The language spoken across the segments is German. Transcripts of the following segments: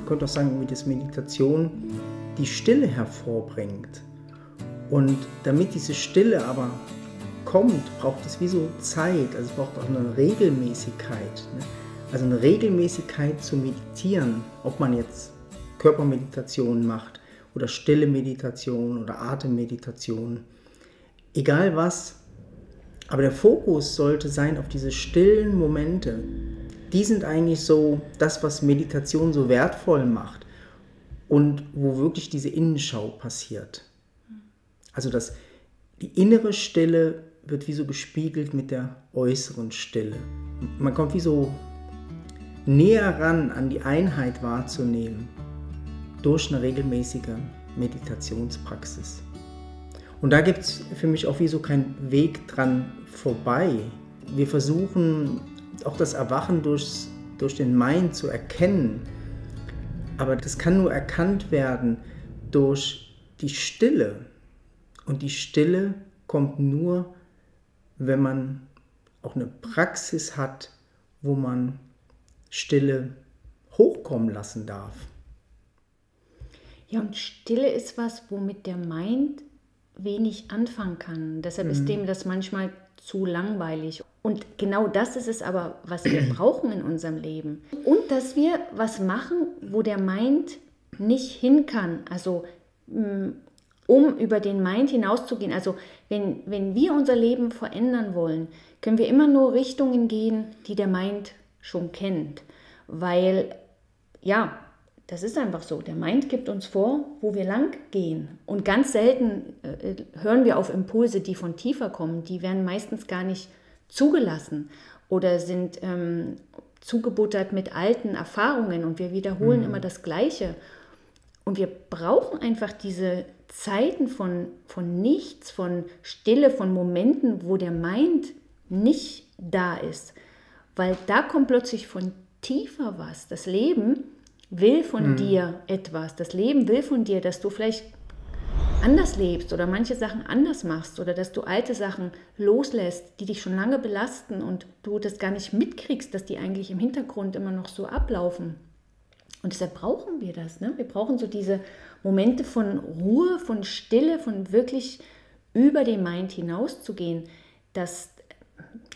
man könnte auch sagen, wie das Meditation die Stille hervorbringt. Und damit diese Stille aber kommt, braucht es wie so Zeit, also es braucht auch eine Regelmäßigkeit. Ne? Also eine Regelmäßigkeit zu meditieren, ob man jetzt Körpermeditation macht oder stille Meditation oder Atemmeditation, egal was, aber der Fokus sollte sein auf diese stillen Momente. Die sind eigentlich so das, was Meditation so wertvoll macht und wo wirklich diese Innenschau passiert. Also die innere Stille wird wie so gespiegelt mit der äußeren Stille. Man kommt wie so näher ran an die Einheit wahrzunehmen durch eine regelmäßige Meditationspraxis. Und da gibt es für mich auch wie so kein Weg dran vorbei. Wir versuchen auch das Erwachen durch den Mind zu erkennen, aber das kann nur erkannt werden durch die Stille. Und die Stille kommt nur, wenn man auch eine Praxis hat, wo man Stille hochkommen lassen darf. Ja, und Stille ist was, womit der Mind wenig anfangen kann. Deshalb ist dem das manchmal zu langweilig. Und genau das ist es aber, was wir brauchen in unserem Leben. Und dass wir was machen, wo der Mind nicht hin kann. Also um über den Mind hinauszugehen. Also wenn wir unser Leben verändern wollen, können wir immer nur Richtungen gehen, die der Mind schon kennt. Weil, ja, das ist einfach so. Der Mind gibt uns vor, wo wir lang gehen. Und ganz selten hören wir auf Impulse, die von tiefer kommen. Die werden meistens gar nicht zugelassen oder sind zugebuttert mit alten Erfahrungen. Und wir wiederholen immer das Gleiche. Und wir brauchen einfach diese Zeiten von nichts, von Stille, von Momenten, wo der Mind nicht da ist. Weil da kommt plötzlich von tiefer was. Das Leben will von dir etwas. Das Leben will von dir, dass du vielleicht anders lebst oder manche Sachen anders machst oder dass du alte Sachen loslässt, die dich schon lange belasten und du das gar nicht mitkriegst, dass die eigentlich im Hintergrund immer noch so ablaufen. Und deshalb brauchen wir das. Ne? Wir brauchen so diese Momente von Ruhe, von Stille, von wirklich über den Mind hinauszugehen, dass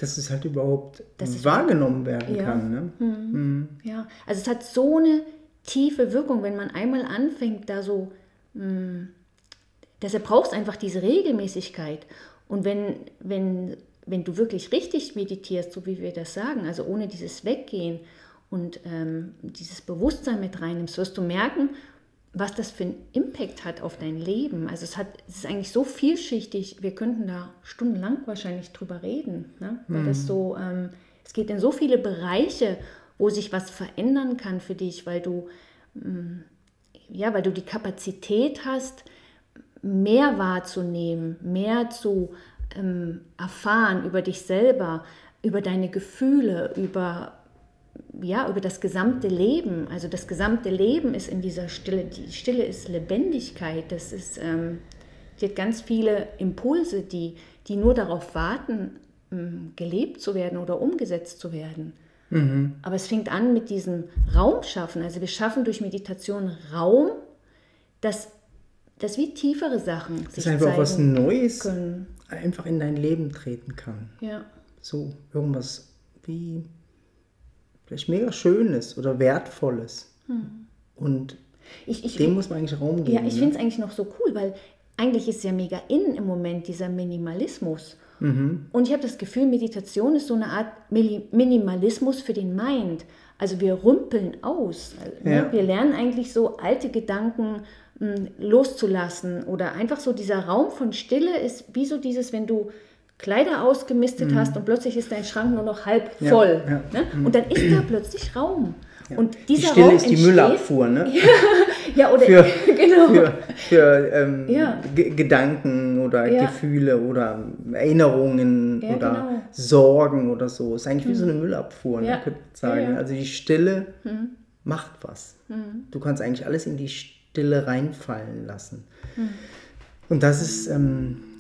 es halt überhaupt wahrgenommen werden kann. Ne? Ja, also es hat so eine tiefe Wirkung, wenn man einmal anfängt, da so, deshalb brauchst du einfach diese Regelmäßigkeit. Und wenn du wirklich richtig meditierst, so wie wir das sagen, also ohne dieses Weggehen und dieses Bewusstsein mit reinnimmst, wirst du merken, was das für einen Impact hat auf dein Leben. Also es ist eigentlich so vielschichtig, wir könnten da stundenlang wahrscheinlich drüber reden, ne? Weil das so, es geht in so viele Bereiche, wo sich was verändern kann für dich, weil du die Kapazität hast, mehr wahrzunehmen, mehr zu erfahren über dich selber, über deine Gefühle, über das gesamte Leben. Also das gesamte Leben ist in dieser Stille. Die Stille ist Lebendigkeit. Das ist, die hat ganz viele Impulse, die nur darauf warten, gelebt zu werden oder umgesetzt zu werden. Aber es fängt an mit diesem Raumschaffen. Also wir schaffen durch Meditation Raum, dass wie tiefere Sachen sich zeigen einfach was Neues können. Einfach in dein Leben treten kann. Ja. So irgendwas wie vielleicht mega Schönes oder Wertvolles. Und dem muss man eigentlich Raum geben. Ja, ich finde es eigentlich noch so cool, weil eigentlich ist ja mega in im Moment dieser Minimalismus. Und ich habe das Gefühl, Meditation ist so eine Art Minimalismus für den Mind. Also wir rümpeln aus. Ne? Wir lernen eigentlich so alte Gedanken loszulassen oder einfach so dieser Raum von Stille ist wie so dieses, wenn du Kleider ausgemistet hast und plötzlich ist dein Schrank nur noch halb voll. Ja. Ne? Und dann ist da plötzlich Raum. Ja. Und dieser die Stille Raum ist die Müllabfuhr, ne? Ja, oder für Gedanken oder Gefühle oder Erinnerungen oder Sorgen oder so. Ist eigentlich wie so eine Müllabfuhr, ne, könnte man sagen. Also die Stille macht was. Du kannst eigentlich alles in die Stille reinfallen lassen. Und das ist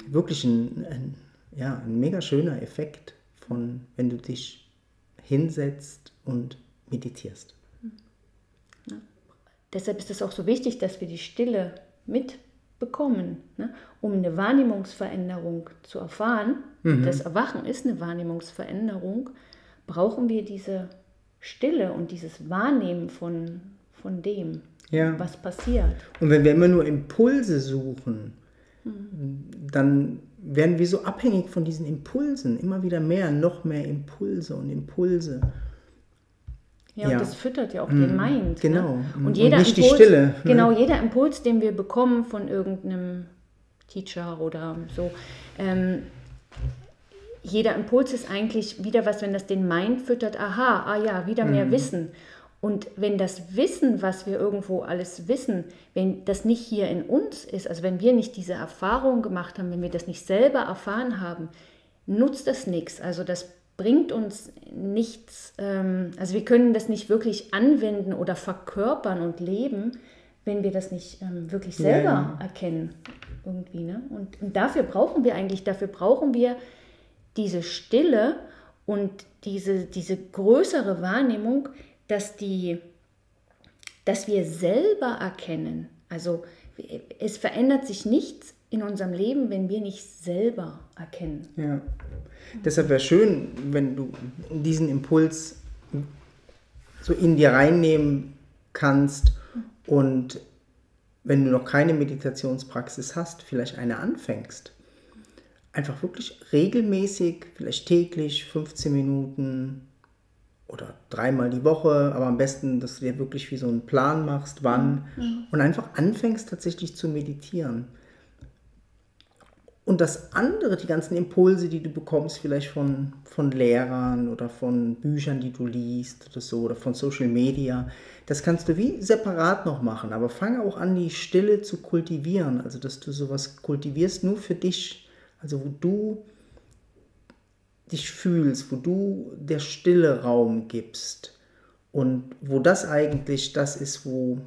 wirklich ein mega schöner Effekt von, wenn du dich hinsetzt und meditierst. deshalb ist es auch so wichtig, dass wir die Stille mitbekommen, ne? Um eine Wahrnehmungsveränderung zu erfahren. Das Erwachen ist eine Wahrnehmungsveränderung, brauchen wir diese Stille und dieses Wahrnehmen von dem, was passiert. Und wenn wir immer nur Impulse suchen, dann werden wir so abhängig von diesen Impulsen. Immer wieder mehr, noch mehr Impulse und Impulse. Ja, und das füttert ja auch den Mind. Genau. Ne? Und jeder nicht Impuls, die Stille. Genau, jeder Impuls, den wir bekommen von irgendeinem Teacher oder so, jeder Impuls ist eigentlich wieder was, wenn das den Mind füttert, wieder mehr Wissen. Und wenn das Wissen, was wir irgendwo alles wissen, wenn das nicht hier in uns ist, also wenn wir nicht diese Erfahrung gemacht haben, wenn wir das nicht selber erfahren haben, nutzt das nichts. Also das bringt uns nichts, also wir können das nicht wirklich anwenden oder verkörpern und leben, wenn wir das nicht wirklich selber erkennen irgendwie. Ne? Und dafür brauchen wir diese Stille und diese größere Wahrnehmung, dass wir selber erkennen. Also es verändert sich nichts in unserem Leben, wenn wir nicht selber erkennen. Ja. Deshalb wäre schön, wenn du diesen Impuls so in dir reinnehmen kannst und wenn du noch keine Meditationspraxis hast, vielleicht eine anfängst. Einfach wirklich regelmäßig, vielleicht täglich 15 Minuten oder 3-mal die Woche, aber am besten, dass du dir wirklich wie so einen Plan machst, wann und einfach anfängst tatsächlich zu meditieren. Und das andere, die ganzen Impulse, die du bekommst, vielleicht von Lehrern oder von Büchern, die du liest oder so, oder von Social Media, das kannst du wie separat noch machen. Aber fang auch an, die Stille zu kultivieren. Also, dass du sowas kultivierst nur für dich. Also, wo du dich fühlst, wo du der Stille Raum gibst. Und wo das eigentlich das ist, wo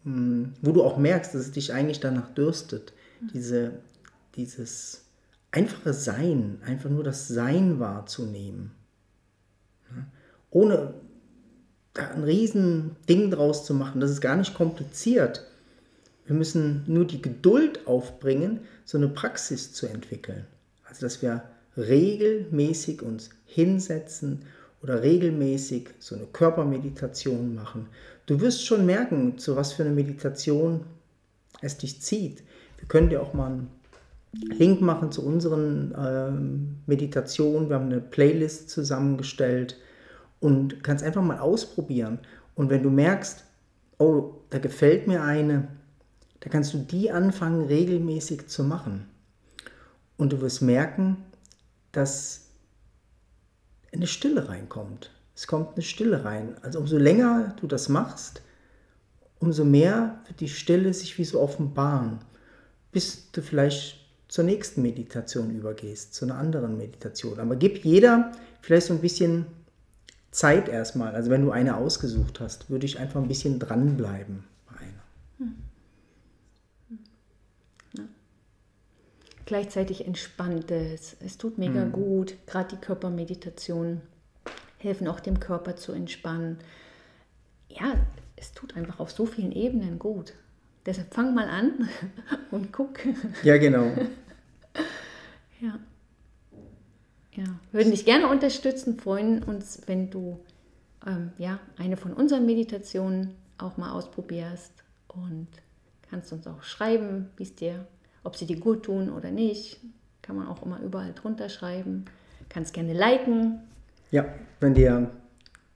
du auch merkst, dass es dich eigentlich danach dürstet. Dieses einfache Sein, einfach nur das Sein wahrzunehmen. Ja? Ohne da ein riesen Ding draus zu machen, das ist gar nicht kompliziert. Wir müssen nur die Geduld aufbringen, so eine Praxis zu entwickeln. Also dass wir regelmäßig uns hinsetzen oder regelmäßig so eine Körpermeditation machen. Du wirst schon merken, zu was für eine Meditation es dich zieht. Wir können dir auch mal einen Link machen zu unseren Meditationen. Wir haben eine Playlist zusammengestellt und kannst einfach mal ausprobieren. Und wenn du merkst, oh, da gefällt mir eine, da kannst du die anfangen regelmäßig zu machen. Und du wirst merken, dass eine Stille reinkommt. Es kommt eine Stille rein. Also umso länger du das machst, umso mehr wird die Stille sich wie so offenbaren, bis du vielleicht zur nächsten Meditation übergehst, zu einer anderen Meditation. Aber gib jeder vielleicht so ein bisschen Zeit erstmal. Also wenn du eine ausgesucht hast, würde ich einfach ein bisschen dranbleiben bei einer. Ja. Gleichzeitig entspannt es. Es tut mega gut. Gerade die Körpermeditationen helfen auch dem Körper zu entspannen. Ja, es tut einfach auf so vielen Ebenen gut. Deshalb fang mal an und guck. Ja, genau. Ja. Ja, wir würden dich gerne unterstützen, freuen uns, wenn du eine von unseren Meditationen auch mal ausprobierst und kannst uns auch schreiben, ob sie dir gut tun oder nicht. Kann man auch immer überall drunter schreiben. Kannst gerne liken. Ja, wenn dir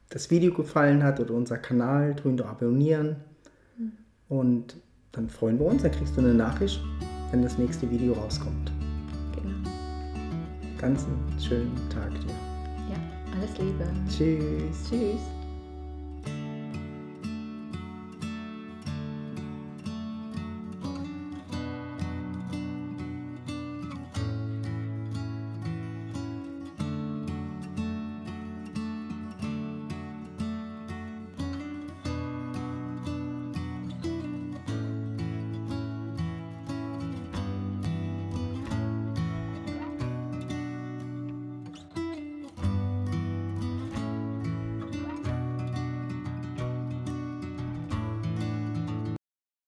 das Video gefallen hat oder unser Kanal, tu ihn doch abonnieren. Und dann freuen wir uns, dann kriegst du eine Nachricht, wenn das nächste Video rauskommt. Genau. Ganz einen schönen Tag dir. Ja, alles Liebe. Tschüss. Tschüss.